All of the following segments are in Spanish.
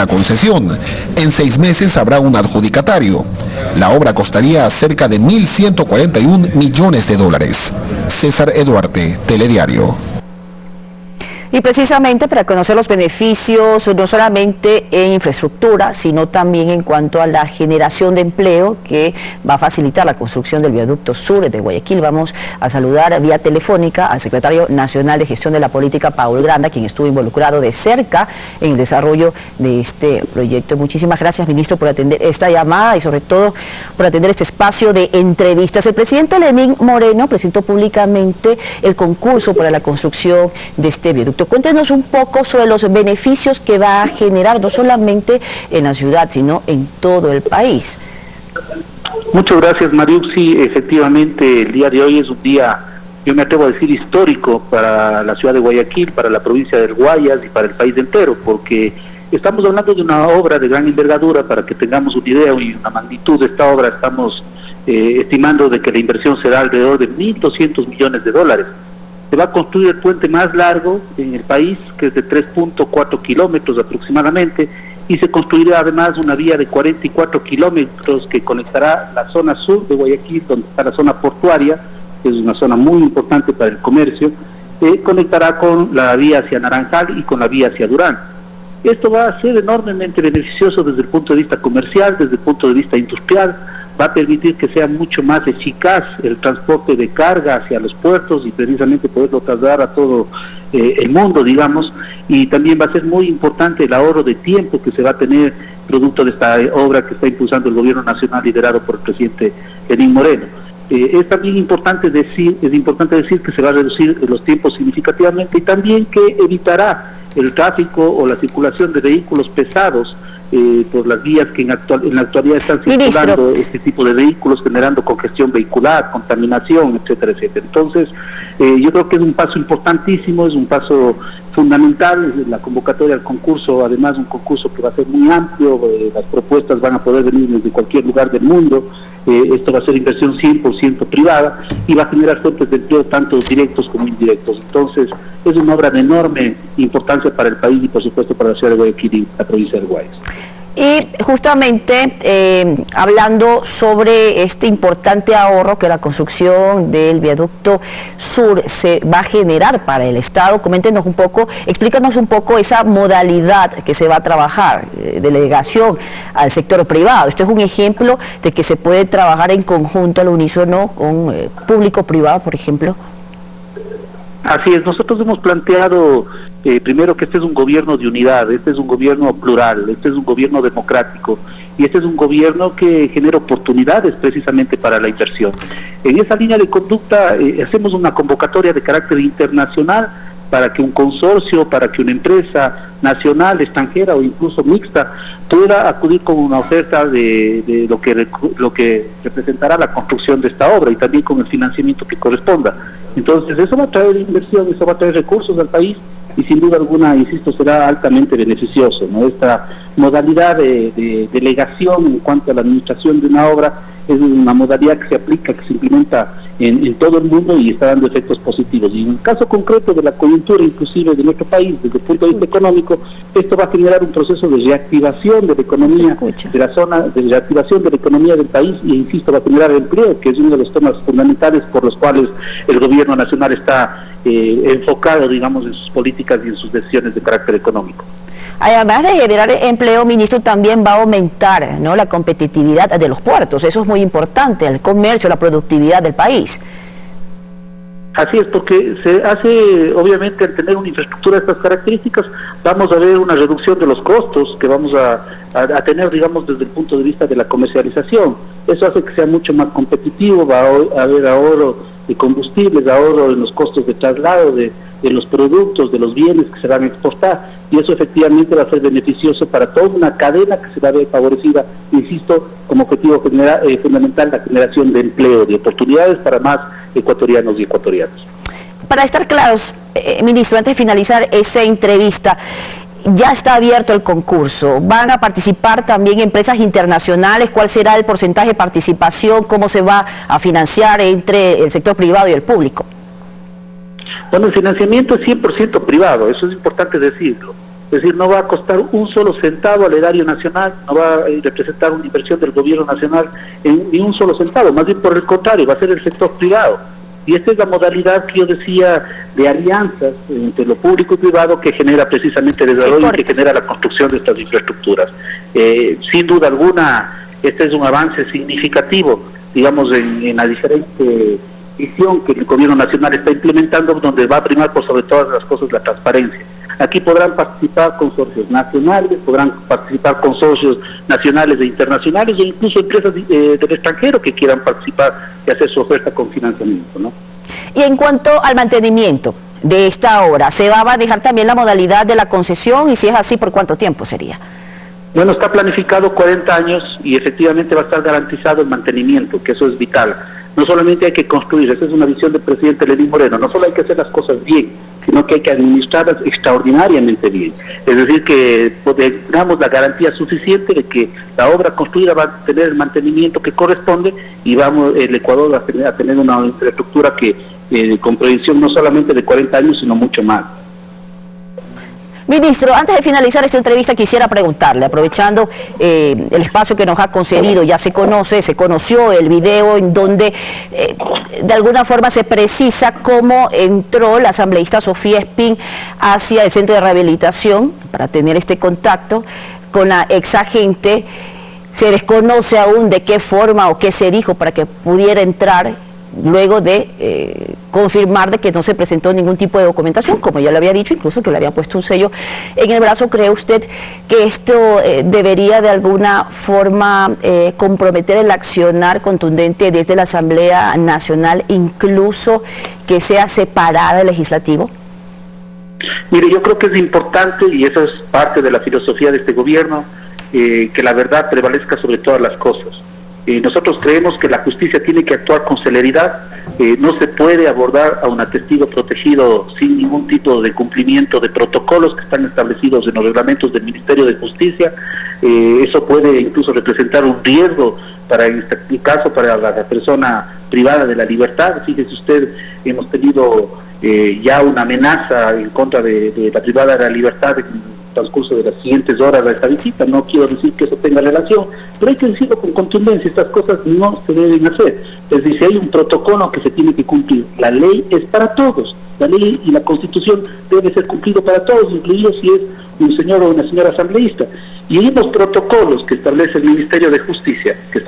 la concesión. En 6 meses habrá un adjudicatario. La obra costaría cerca de 1.141 millones de dólares. César Eduarte, Telediario. Y precisamente para conocer los beneficios, no solamente en infraestructura, sino también en cuanto a la generación de empleo que va a facilitar la construcción del viaducto sur de Guayaquil, vamos a saludar vía telefónica al secretario nacional de Gestión de la Política, Paul Granda, quien estuvo involucrado de cerca en el desarrollo de este proyecto. Muchísimas gracias, ministro, por atender esta llamada y sobre todo por atender este espacio de entrevistas. El presidente Lenín Moreno presentó públicamente el concurso para la construcción de este viaducto. Cuéntenos un poco sobre los beneficios que va a generar, no solamente en la ciudad, sino en todo el país. Muchas gracias, Mariuxi. Efectivamente, el día de hoy es un día, yo me atrevo a decir, histórico para la ciudad de Guayaquil, para la provincia del Guayas y para el país entero, porque estamos hablando de una obra de gran envergadura. Para que tengamos una idea y una magnitud de esta obra, estamos estimando de que la inversión será alrededor de 1.200 millones de dólares. Se va a construir el puente más largo en el país, que es de 3.4 kilómetros aproximadamente, y se construirá además una vía de 44 kilómetros que conectará la zona sur de Guayaquil, donde está la zona portuaria, que es una zona muy importante para el comercio, conectará con la vía hacia Naranjal y con la vía hacia Durán. Esto va a ser enormemente beneficioso desde el punto de vista comercial, desde el punto de vista industrial. Va a permitir que sea mucho más eficaz el transporte de carga hacia los puertos y precisamente poderlo trasladar a todo el mundo, digamos, y también va a ser muy importante el ahorro de tiempo que se va a tener producto de esta obra que está impulsando el gobierno nacional liderado por el presidente Lenín Moreno. Es también importante decir que se va a reducir los tiempos significativamente y también que evitará el tráfico o la circulación de vehículos pesados por las vías que en la actualidad están circulando este tipo de vehículos, generando congestión vehicular, contaminación, etcétera, etcétera. Entonces, yo creo que es un paso importantísimo, es un paso fundamental. La convocatoria al concurso, además un concurso que va a ser muy amplio, las propuestas van a poder venir desde cualquier lugar del mundo. Esto va a ser inversión 100% privada y va a generar fuentes de empleo tanto directos como indirectos. Entonces, es una obra de enorme importancia para el país y por supuesto para la ciudad de Guayaquil y la provincia del Guayas. Y justamente hablando sobre este importante ahorro que la construcción del viaducto sur se va a generar para el Estado, coméntenos un poco, explícanos un poco esa modalidad que se va a trabajar, delegación al sector privado. Esto es un ejemplo de que se puede trabajar en conjunto al unísono con público-privado, por ejemplo. Así es, nosotros hemos planteado primero que este es un gobierno de unidad, este es un gobierno plural, este es un gobierno democrático y este es un gobierno que genera oportunidades precisamente para la inversión. En esa línea de conducta hacemos una convocatoria de carácter internacional para que un consorcio, para que una empresa nacional, extranjera o incluso mixta pueda acudir con una oferta de lo que representará la construcción de esta obra y también con el financiamiento que corresponda. Entonces eso va a traer inversión, eso va a traer recursos al país y sin duda alguna, insisto, será altamente beneficioso, ¿no? Esta modalidad de delegación en cuanto a la administración de una obra es una modalidad que se aplica, que se implementa en todo el mundo y está dando efectos positivos. Y en el caso concreto de la coyuntura inclusive de nuestro país, desde el punto de vista económico, esto va a generar un proceso de reactivación de la economía de la zona, de reactivación de la economía del país y, insisto, va a generar empleo, que es uno de los temas fundamentales por los cuales el gobierno nacional está enfocado, digamos, en sus políticas y en sus decisiones de carácter económico. Además de generar empleo, ministro, también va a aumentar, ¿no?, la competitividad de los puertos. Eso es muy importante, el comercio, la productividad del país. Así es, porque se hace, obviamente, al tener una infraestructura de estas características, vamos a ver una reducción de los costos que vamos a tener, digamos, desde el punto de vista de la comercialización. Eso hace que sea mucho más competitivo, va a haber ahorro de combustibles, ahorro en los costos de traslado de los productos, de los bienes que se van a exportar, y eso efectivamente va a ser beneficioso para toda una cadena que se va a ver favorecida, insisto, como objetivo fundamental la generación de empleo, de oportunidades para más ecuatorianos y ecuatorianas. Para estar claros, ministro, antes de finalizar esa entrevista, ya está abierto el concurso, van a participar también empresas internacionales, ¿cuál será el porcentaje de participación, cómo se va a financiar entre el sector privado y el público? Bueno, el financiamiento es 100% privado, eso es importante decirlo. Es decir, no va a costar un solo centavo al erario nacional, no va a representar una inversión del gobierno nacional ni un solo centavo, más bien por el contrario, va a ser el sector privado. Y esta es la modalidad que yo decía de alianzas entre lo público y privado que genera precisamente el desarrollo y que genera la construcción de estas infraestructuras. Sin duda alguna, este es un avance significativo, digamos, en la diferente visión que el gobierno nacional está implementando, donde va a primar por sobre todas las cosas la transparencia. Aquí podrán participar consorcios nacionales, podrán participar consorcios nacionales e internacionales, e incluso empresas del extranjero que quieran participar y hacer su oferta con financiamiento, ¿no? Y en cuanto al mantenimiento de esta obra, ¿se va a manejar también la modalidad de la concesión? Y si es así, ¿por cuánto tiempo sería? Bueno, está planificado 40 años y efectivamente va a estar garantizado el mantenimiento, que eso es vital. No solamente hay que construir, esa es una visión del presidente Lenín Moreno, no solo hay que hacer las cosas bien, sino que hay que administrarlas extraordinariamente bien. Es decir, que tengamos la garantía suficiente de que la obra construida va a tener el mantenimiento que corresponde y el Ecuador va a tener una infraestructura que con proyección no solamente de 40 años, sino mucho más. Ministro, antes de finalizar esta entrevista quisiera preguntarle, aprovechando el espacio que nos ha concedido, ya se conoció el video en donde de alguna forma se precisa cómo entró la asambleísta Sofía Espín hacia el centro de rehabilitación para tener este contacto con la exagente. Se desconoce aún de qué forma o qué se dijo para que pudiera entrar, luego de confirmar de que no se presentó ningún tipo de documentación, como ya le había dicho, incluso que le había puesto un sello en el brazo. ¿Cree usted que esto debería de alguna forma comprometer el accionar contundente desde la Asamblea Nacional, incluso que sea separada del Legislativo? Mire, yo creo que es importante, y eso es parte de la filosofía de este gobierno, que la verdad prevalezca sobre todas las cosas. Nosotros creemos que la justicia tiene que actuar con celeridad, no se puede abordar a un testigo protegido sin ningún tipo de cumplimiento de protocolos que están establecidos en los reglamentos del Ministerio de Justicia. Eso puede incluso representar un riesgo para, en este caso, para la persona privada de la libertad. Fíjese usted, hemos tenido ya una amenaza en contra de la privada de la libertad en transcurso de las siguientes horas de esta visita. No quiero decir que eso tenga relación, pero hay que decirlo con contundencia, estas cosas no se deben hacer. Es decir, si hay un protocolo que se tiene que cumplir, la ley es para todos, la ley y la Constitución debe ser cumplido para todos, incluido si es un señor o una señora asambleísta. Y en los protocolos que establece el Ministerio de Justicia, se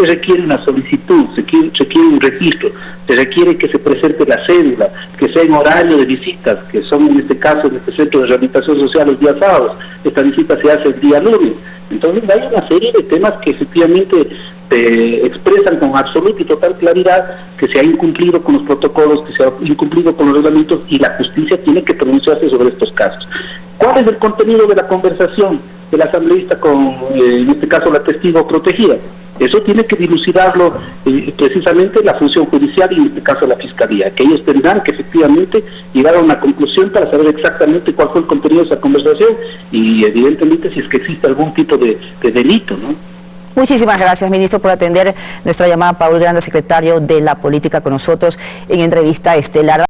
requiere una solicitud, se requiere un registro, se requiere que se presente la cédula, que sea en horario de visitas, que son en este caso en este centro de rehabilitación social los días sábados. Esta visita se hace el día lunes. Entonces hay una serie de temas que efectivamente expresan con absoluta y total claridad que se ha incumplido con los protocolos, que se ha incumplido con los reglamentos, y la justicia tiene que pronunciarse sobre estos casos. ¿Cuál es el contenido de la conversación del asambleísta con, en este caso, la testigo protegida? Eso tiene que dilucidarlo precisamente la función judicial y en este caso la fiscalía, que ellos tendrán que efectivamente llegar a una conclusión para saber exactamente cuál fue el contenido de esa conversación y evidentemente si es que existe algún tipo de delito, ¿no? Muchísimas gracias, ministro, por atender nuestra llamada. Paul Granda, secretario de la Política, con nosotros en entrevista estelar.